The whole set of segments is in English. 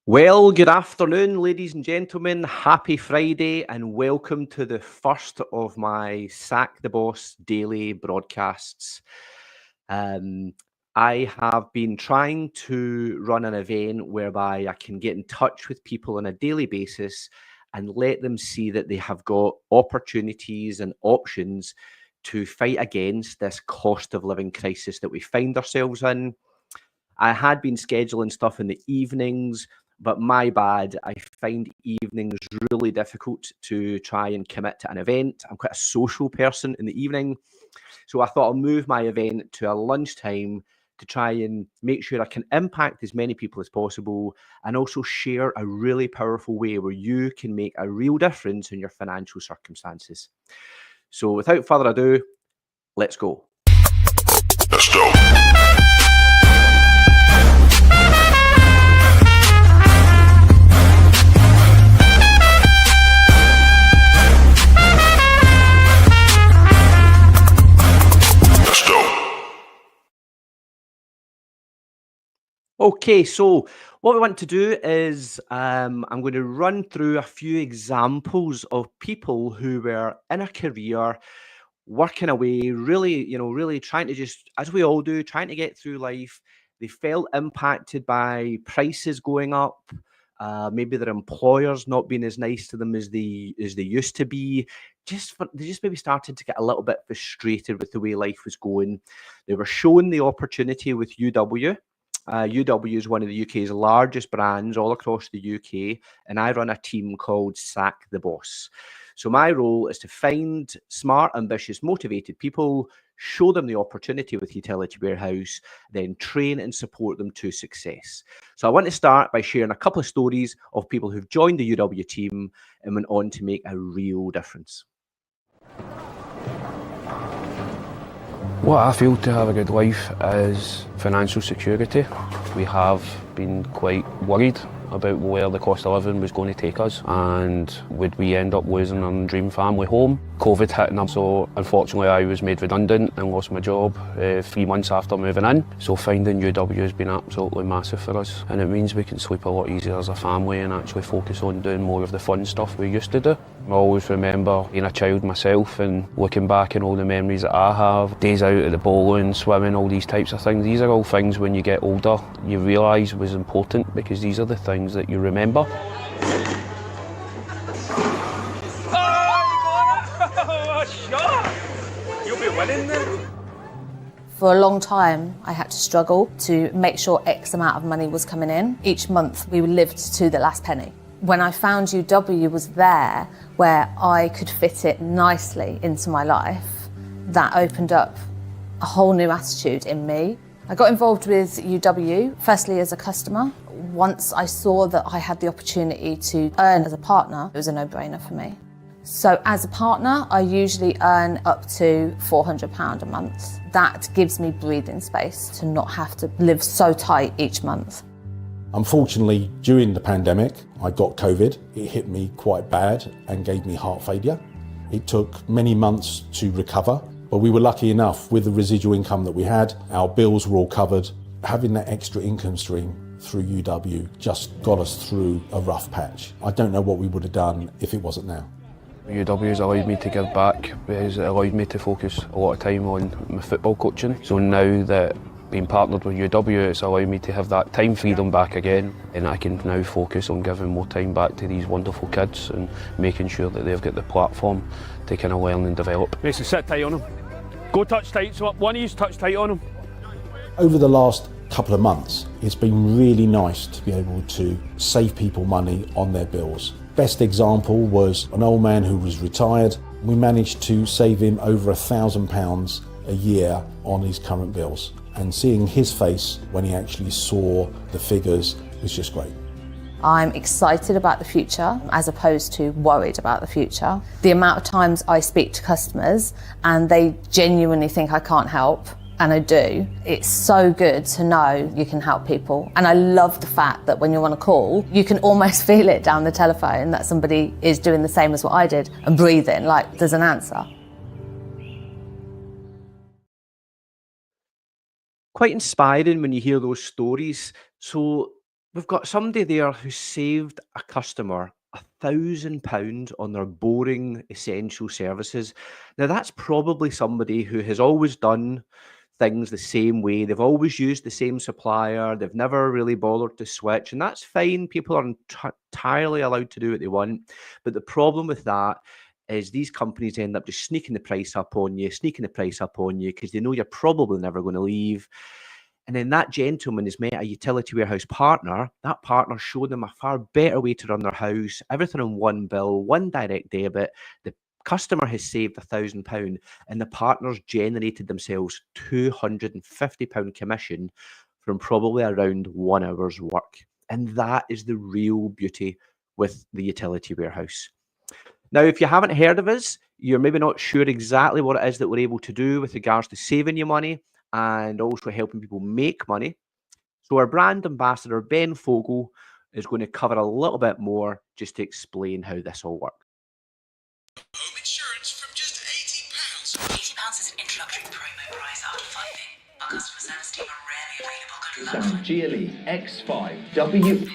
Well, good afternoon, ladies and gentlemen. Happy Friday, and welcome to the first of my Sack the Boss Daily broadcasts. I have been trying to run an event whereby I can get in touch with people on a daily basis and let them see that they have got opportunities and options to fight against this cost of living crisis that we find ourselves in. I had been scheduling stuff in the evenings, but my bad. I find evenings really difficult to try and commit to an event. I'm quite a social person in the evening. So I thought I'll move my event to a lunchtime to try and make sure I can impact as many people as possible and also share a really powerful way where you can make a real difference in your financial circumstances. So without further ado, let's go. Let's go. Okay, so what we want to do is I'm going to run through a few examples of people who were in a career, working away, really trying to just, as we all do, trying to get through life. They felt impacted by prices going up, maybe their employers not being as nice to them as they used to be. They just maybe started to get a little bit frustrated with the way life was going. They were shown the opportunity with UW. UW is one of the UK's largest brands all across the UK, and I run a team called Sack the Boss. So my role is to find smart, ambitious, motivated people, show them the opportunity with Utility Warehouse, then train and support them to success. So I want to start by sharing a couple of stories of people who've joined the UW team and went on to make a real difference. What I feel to have a good life is financial security. We have been quite worried about where the cost of living was going to take us, and would we end up losing our dream family home. COVID hitting us, so unfortunately I was made redundant and lost my job 3 months after moving in. So finding UW has been absolutely massive for us, and it means we can sleep a lot easier as a family and actually focus on doing more of the fun stuff we used to do. I always remember being a child myself and looking back in all the memories that I have, days out at the bowling, swimming, all these types of things. These are all things when you get older you realise was important, because these are the things that you remember. You'll be winning then. For a long time, I had to struggle to make sure X amount of money was coming in. Each month, we lived to the last penny. When I found UW was there where I could fit it nicely into my life, that opened up a whole new attitude in me. I got involved with UW, firstly as a customer. Once I saw that I had the opportunity to earn as a partner, it was a no-brainer for me. So as a partner, I usually earn up to £400 a month. That gives me breathing space to not have to live so tight each month. Unfortunately, during the pandemic, I got COVID. It hit me quite bad and gave me heart failure. It took many months to recover, but we were lucky enough with the residual income that we had. Our bills were all covered. Having that extra income stream through UW just got us through a rough patch. I don't know what we would have done if it wasn't now. UW has allowed me to give back, because it allowed me to focus a lot of time on my football coaching. So now that being partnered with UW, it's allowed me to have that time freedom back again, and I can now focus on giving more time back to these wonderful kids and making sure that they've got the platform to kind of learn and develop. Mason, sit tight on him. Go touch tight, so one of you touch tight on him. Over the last couple of months, it's been really nice to be able to save people money on their bills. Best example was an old man who was retired. We managed to save him over £1,000 a year on his current bills. And seeing his face when he actually saw the figures was just great. I'm excited about the future as opposed to worried about the future. The amount of times I speak to customers and they genuinely think I can't help, and I do, it's so good to know you can help people. And I love the fact that when you're on a call, you can almost feel it down the telephone that somebody is doing the same as what I did and breathing like there's an answer. Quite inspiring when you hear those stories. So We've got somebody there who saved a customer £1,000 on their boring essential services. Now, that's probably somebody who has always done things the same way. They've always used the same supplier. They've never really bothered to switch, and that's fine. People are entirely allowed to do what they want. But the problem with that is these companies end up just sneaking the price up on you, because they know you're probably never going to leave. And then that gentleman has met a utility warehouse partner. That partner showed them a far better way to run their house, everything on one bill, one direct debit. The customer has saved £1,000 and the partners generated themselves £250 commission from probably around 1 hour's work. And that is the real beauty with the utility warehouse. Now, if you haven't heard of us, you're maybe not sure exactly what it is that we're able to do with regards to saving you money and also helping people make money. So our brand ambassador, Ben Fogel, is going to cover a little bit more just to explain how this all works. Home insurance from just £80. £80 is an introductory promo price after funding. Our customer service team are rarely available. Good luck. GLE X5W.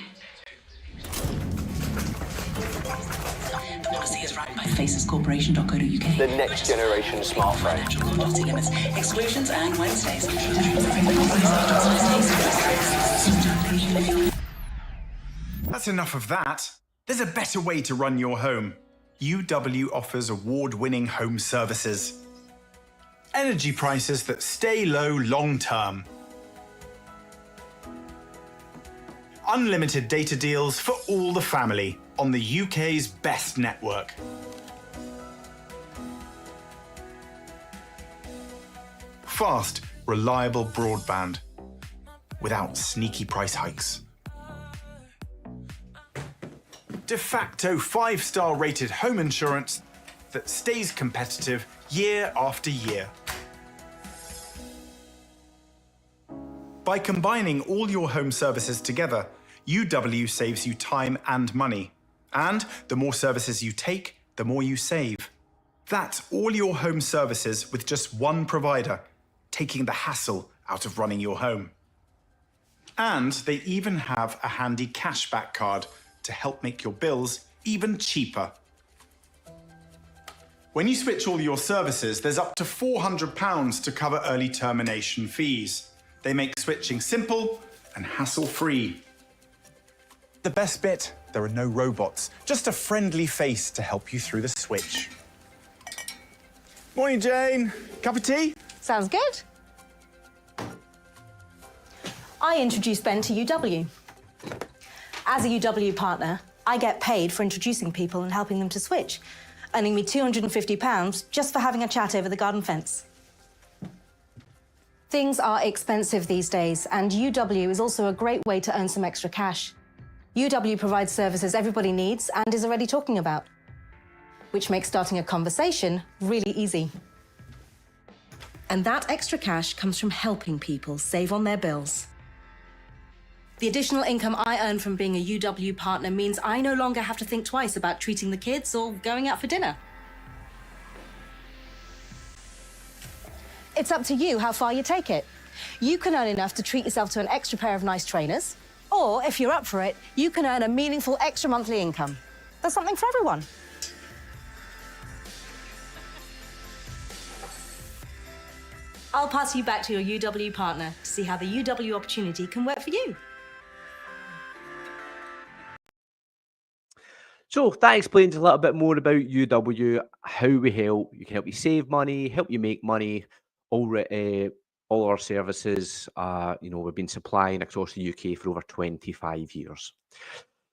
The policy is run by facerscorporation.co.uk. The next generation smartphone. Financial conducting limits, exclusions, and Wednesdays. That's enough of that. There's a better way to run your home. UW offers award-winning home services. Energy prices that stay low long-term. Unlimited data deals for all the family on the UK's best network. Fast, reliable broadband without sneaky price hikes. De facto 5-star rated home insurance that stays competitive year after year. By combining all your home services together, UW saves you time and money. And the more services you take, the more you save. That's all your home services with just one provider, taking the hassle out of running your home. And they even have a handy cashback card to help make your bills even cheaper. When you switch all your services, there's up to £400 to cover early termination fees. They make switching simple and hassle-free. The best bit, there are no robots, just a friendly face to help you through the switch. Morning, Jane. Cup of tea? Sounds good. I introduced Ben to UW. As a UW partner, I get paid for introducing people and helping them to switch, earning me £250 just for having a chat over the garden fence. Things are expensive these days, and UW is also a great way to earn some extra cash. UW provides services everybody needs and is already talking about, which makes starting a conversation really easy. And that extra cash comes from helping people save on their bills. The additional income I earn from being a UW partner means I no longer have to think twice about treating the kids or going out for dinner. It's up to you how far you take it. You can earn enough to treat yourself to an extra pair of nice trainers, or if you're up for it, you can earn a meaningful extra monthly income. There's something for everyone. I'll pass you back to your UW partner to see how the UW opportunity can work for you. So that explains a little bit more about UW, how we help. You can help you save money, help you make money. All our services, we've been supplying across the UK for over 25 years.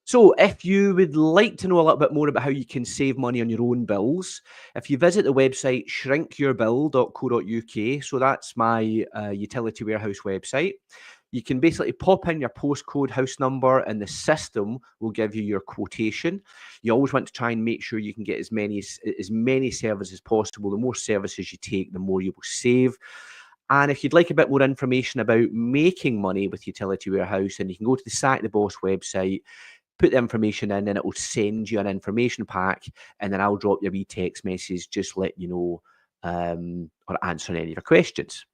So if you would like to know a little bit more about how you can save money on your own bills, if you visit the website shrinkyourbill.co.uk, so that's my utility warehouse website, you can basically pop in your postcode, house number, and the system will give you your quotation. You always want to try and make sure you can get as many services as possible. The more services you take, the more you will save. And if you'd like a bit more information about making money with Utility Warehouse, then you can go to the SackTheBoss website, put the information in, and it will send you an information pack, and then I'll drop you a wee text message just letting you know or answering any of your questions.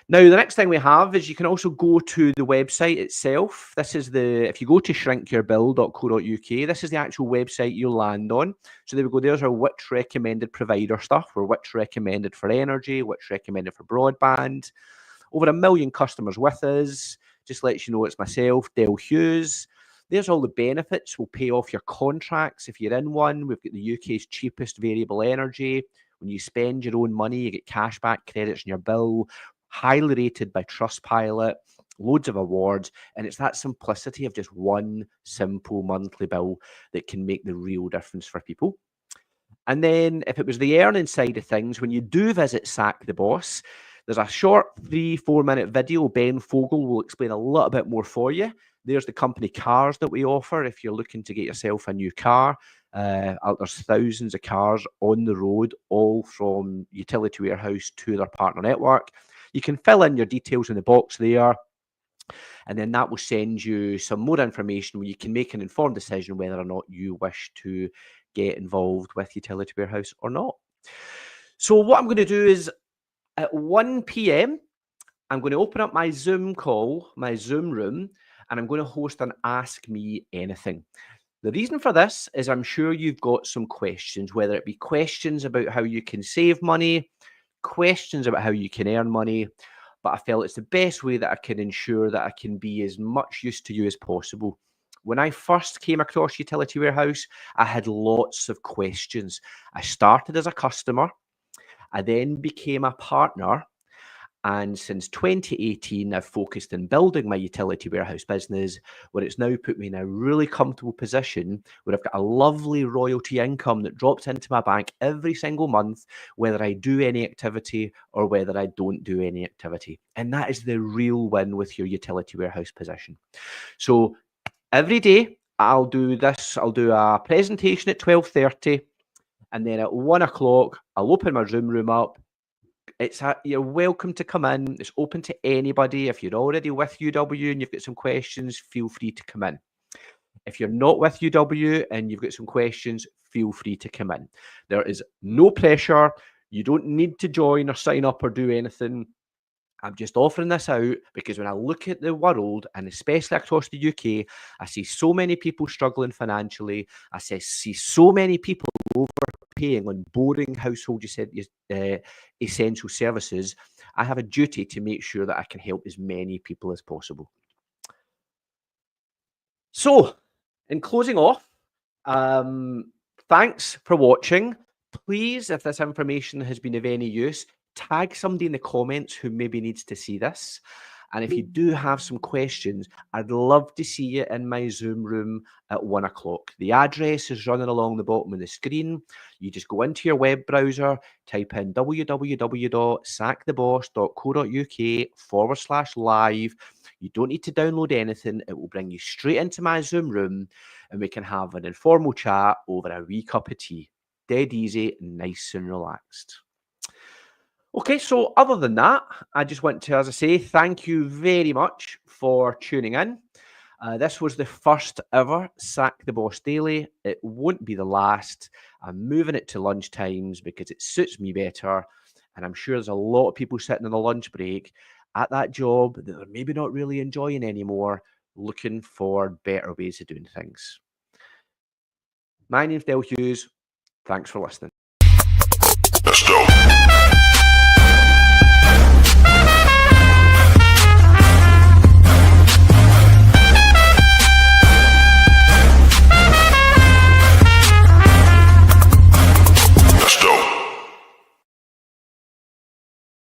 Now, the next thing we have is you can also go to the website itself. This is if you go to shrinkyourbill.co.uk, this is the actual website you'll land on. So there we go. There's our which recommended provider stuff. We're which recommended for energy, which recommended for broadband. Over 1 million customers with us. Just lets you know it's myself, Del Hughes. There's all the benefits. We'll pay off your contracts if you're in one. We've got the UK's cheapest variable energy. When you spend your own money, you get cashback credits in your bill. Highly rated by Trustpilot, loads of awards, and it's that simplicity of just one simple monthly bill that can make the real difference for people. And then if it was the earning side of things, when you do visit Sack the Boss, there's a short 3-4 minute video. Ben Fogel will explain a little bit more for you. There's the company cars that we offer if you're looking to get yourself a new car. There's thousands of cars on the road, all from Utility Warehouse to their partner network. You can fill in your details in the box there, and then that will send you some more information where you can make an informed decision whether or not you wish to get involved with Utility Warehouse or not. So what I'm going to do is at 1 p.m, I'm going to open up my Zoom call, my Zoom room, and I'm going to host an Ask Me Anything. The reason for this is I'm sure you've got some questions, whether it be questions about how you can save money, questions about how you can earn money, but I felt it's the best way that I can ensure that I can be as much use to you as possible. When I first came across Utility Warehouse, I had lots of questions. I started as a customer, I then became a partner, and since 2018, I've focused on building my Utility Warehouse business, where it's now put me in a really comfortable position where I've got a lovely royalty income that drops into my bank every single month, whether I do any activity or whether I don't do any activity. And that is the real win with your Utility Warehouse position. So every day I'll do this. I'll do a presentation at 12:30, and then at 1 o'clock, I'll open my Zoom room up. You're welcome to come in. It's open to anybody. If you're already with UW and you've got some questions, feel free to come in. If you're not with UW and you've got some questions, feel free to come in. There is no pressure. You don't need to join or sign up or do anything. I'm just offering this out because when I look at the world, and especially across the UK, I see so many people struggling financially. I see so many people overpaying on boring household essential services. I have a duty to make sure that I can help as many people as possible. So, in closing off, thanks for watching. Please, if this information has been of any use, tag somebody in the comments who maybe needs to see this. And if you do have some questions, I'd love to see you in my Zoom room at 1 o'clock. The address is running along the bottom of the screen. You just go into your web browser, type in www.sacktheboss.co.uk/live. You don't need to download anything. It will bring you straight into my Zoom room, and we can have an informal chat over a wee cup of tea. Dead easy, nice and relaxed. Okay, so other than that, I just want to, as I say, thank you very much for tuning in. This was the first ever Sack the Boss Daily. It won't be the last. I'm moving it to lunch times because it suits me better. And I'm sure there's a lot of people sitting on a lunch break at that job that they're maybe not really enjoying anymore, looking for better ways of doing things. My name's Del Hughes. Thanks for listening. Let's go.